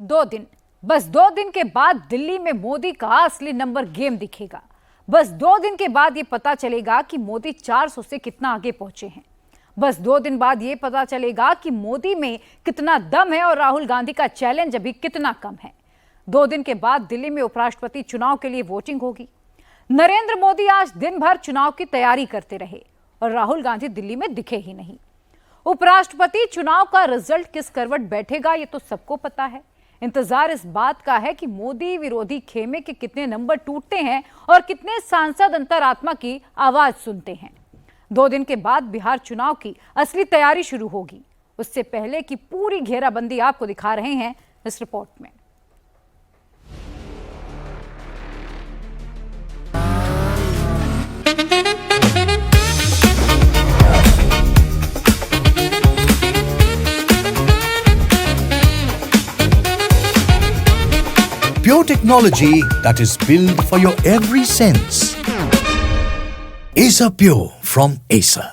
2 दिन, बस 2 दिन के बाद दिल्ली में मोदी का असली नंबर गेम दिखेगा। बस 2 दिन के बाद ये पता चलेगा कि मोदी 400 से कितना आगे पहुंचे हैं। बस 2 दिन बाद ये पता चलेगा कि मोदी में कितना दम है और राहुल गांधी का चैलेंज अभी कितना कम है। 2 दिन के बाद दिल्ली में उपराष्ट्रपति चुनाव के लिए वोटिंग होगी। नरेंद्र मोदी आज दिन भर चुनाव की तैयारी करते रहे और राहुल गांधी दिल्ली में दिखे ही नहीं। उपराष्ट्रपति चुनाव का रिजल्ट किस करवट बैठेगा ये तो सबको पता है। इंतजार इस बात का है कि मोदी विरोधी खेमे के कितने नंबर टूटते हैं और कितने सांसद अंतरात्मा की आवाज सुनते हैं। 2 दिन के बाद बिहार चुनाव की असली तैयारी शुरू होगी। उससे पहले की पूरी घेराबंदी आपको दिखा रहे हैं इस रिपोर्ट में। Pure technology that is built for your every sense. Acer Pure from Acer.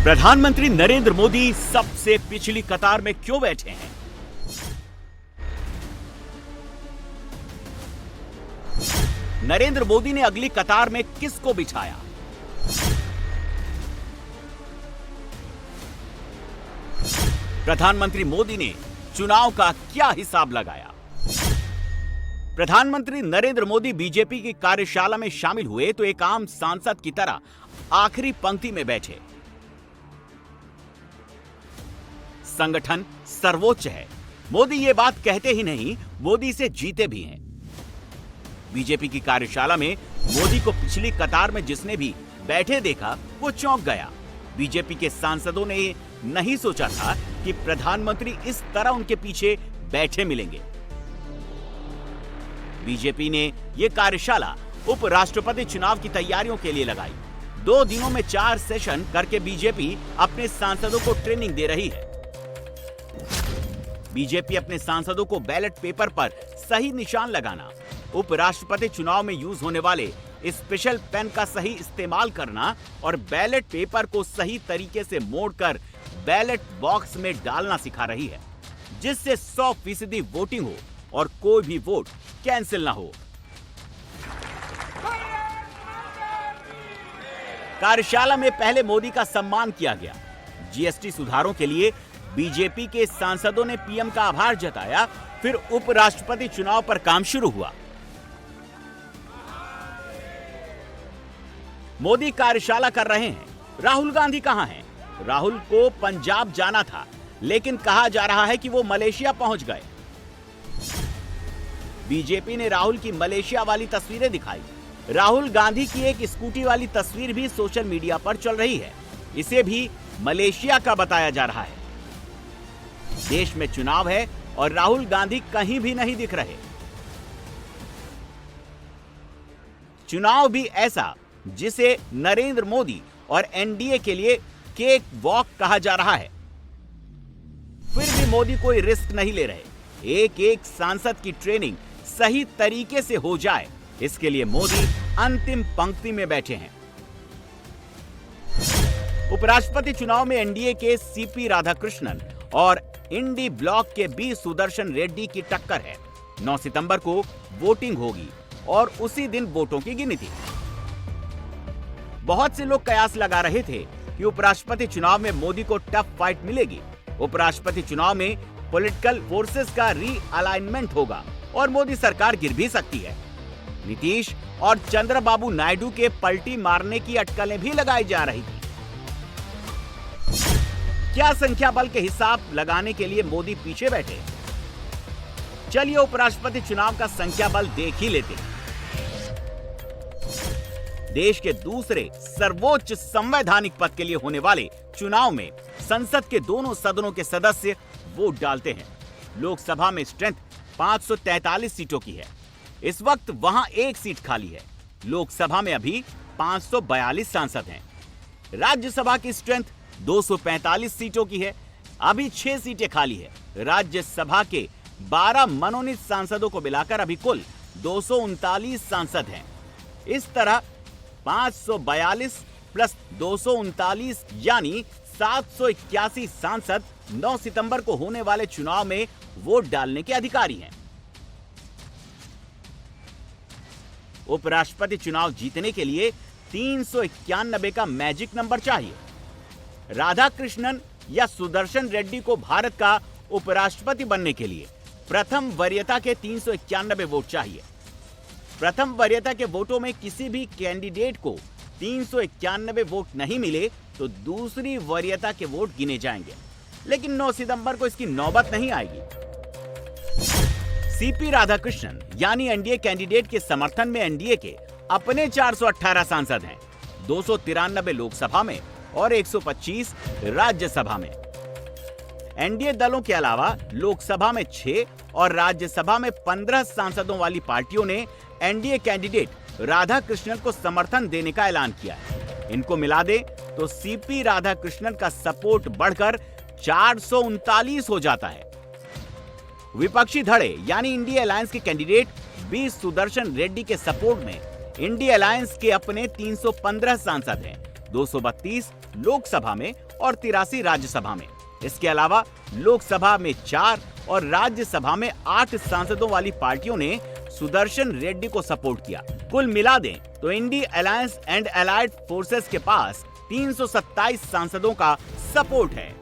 प्रधानमंत्री नरेंद्र मोदी सबसे पिछली कतार में क्यों बैठे हैं? नरेंद्र मोदी ने अगली कतार में किसको बिठाया? प्रधानमंत्री मोदी ने चुनाव का क्या हिसाब लगाया? प्रधानमंत्री नरेंद्र मोदी बीजेपी की कार्यशाला में शामिल हुए तो एक आम सांसद की तरह आखिरी पंक्ति में बैठे। संगठन सर्वोच्च है, मोदी ये बात कहते ही नहीं, मोदी से जीते भी हैं। बीजेपी की कार्यशाला में मोदी को पिछली कतार में जिसने भी बैठे देखा वो चौंक गया। बीजेपी के सांसदों ने नहीं सोचा था कि प्रधानमंत्री इस तरह उनके पीछे बैठे मिलेंगे। बीजेपी ने यह कार्यशाला उपराष्ट्रपति चुनाव की तैयारियों के लिए लगाई। 2 दिनों में 4 सेशन करके बीजेपी अपने सांसदों को ट्रेनिंग दे रही है। बीजेपी अपने सांसदों को बैलेट पेपर पर सही निशान लगाना, उपराष्ट्रपति चुनाव में यूज होने वाले स्पेशल पेन का सही इस्तेमाल करना और बैलेट पेपर को सही तरीके से मोड़कर बैलेट बॉक्स में डालना सिखा रही है, जिससे 100% वोटिंग हो और कोई भी वोट कैंसिल ना हो। कार्यशाला में पहले मोदी का सम्मान किया गया। जीएसटी सुधारों के लिए बीजेपी के सांसदों ने पीएम का आभार जताया। फिर उपराष्ट्रपति चुनाव पर काम शुरू हुआ। मोदी कार्यशाला कर रहे हैं, राहुल गांधी कहां हैं? राहुल को पंजाब जाना था, लेकिन कहा जा रहा है कि वो मलेशिया पहुंच गए। बीजेपी ने राहुल की मलेशिया वाली तस्वीरें दिखाई। राहुल गांधी की एक स्कूटी वाली तस्वीर भी सोशल मीडिया पर चल रही है। इसे भी मलेशिया का बताया जा रहा है। देश में चुनाव है और राहुल गांधी कहीं भी नहीं दिख रहे। चुनाव भी ऐसा जिसे नरेंद्र मोदी और एनडीए के लिए केक वॉक कहा जा रहा है। फिर भी मोदी कोई रिस्क नहीं ले रहे। एक एक सांसद की ट्रेनिंग सही तरीके से हो जाए, इसके लिए मोदी अंतिम पंक्ति में बैठे हैं। उपराष्ट्रपति चुनाव में एनडीए के सीपी राधाकृष्णन और इंडी ब्लॉक के बी सुदर्शन रेड्डी की टक्कर है। 9 सितंबर को वोटिंग होगी और उसी दिन वोटों की गिनती। बहुत से लोग कयास लगा रहे थे कि उपराष्ट्रपति चुनाव में मोदी को टफ फाइट मिलेगी। उपराष्ट्रपति चुनाव में पॉलिटिकल फोर्सेस का रीअलाइनमेंट होगा और मोदी सरकार गिर भी सकती है। नीतीश और चंद्रबाबू नायडू के पलटी मारने की अटकलें भी लगाई जा रही थी। क्या संख्या बल के हिसाब लगाने के लिए मोदी पीछे बैठे? चलिए उपराष्ट्रपति चुनाव का संख्या बल देख ही लेते हैं। देश के दूसरे सर्वोच्च संवैधानिक पद के लिए होने वाले चुनाव में संसद के दोनों सदनों के सदस्य वोट डालते हैं। लोकसभा में स्ट्रेंथ 543 सीटों की है। इस वक्त वहां 1 सीट खाली है। लोकसभा में अभी 542 सांसद हैं। राज्यसभा की स्ट्रेंथ 245 सीटों की है। अभी 6 सीटें खाली है। राज्यसभा के 12 मनोनीत सांसदों को मिलाकर अभी कुल 239 सांसद हैं। इस तरह 542 प्लस 239 यानी 781 सांसद 9 सितंबर को होने वाले चुनाव में वोट डालने के अधिकारी हैं। उपराष्ट्रपति चुनाव जीतने के लिए 391 का मैजिक नंबर चाहिए। राधाकृष्णन या सुदर्शन रेड्डी को भारत का उपराष्ट्रपति बनने के लिए प्रथम वरीयता के 391 वोट चाहिए। प्रथम वरीयता के वोटों में किसी भी कैंडिडेट को 391 वोट नहीं मिले तो दूसरी वरीयता के वोट गिने जाएंगे, लेकिन 9 सितंबर को इसकी नौबत नहीं आएगी। सीपी राधाकृष्णन यानी एनडीए कैंडिडेट के समर्थन में एनडीए के अपने 418 सांसद हैं, 293 लोकसभा में और 125 राज्यसभा में। एनडीए दलों के अलावा लोकसभा में 6 और राज्यसभा में 15 सांसदों वाली पार्टियों ने एनडीए कैंडिडेट राधाकृष्णन को समर्थन देने का ऐलान किया है। इनको मिला दे तो सीपी राधाकृष्णन का सपोर्ट बढ़कर 439 हो जाता है। विपक्षी धड़े यानी इंडिया अलायंस के कैंडिडेट बी सुदर्शन रेड्डी के सपोर्ट में इंडिया अलायंस के अपने 315 सांसद हैं, 232 लोकसभा में और 83 राज्यसभा में। इसके अलावा लोकसभा में 4 और राज्यसभा में 8 सांसदों वाली पार्टियों ने सुदर्शन रेड्डी को सपोर्ट किया। कुल मिला दें तो India alliance and allied forces के पास 327 सांसदों का सपोर्ट है।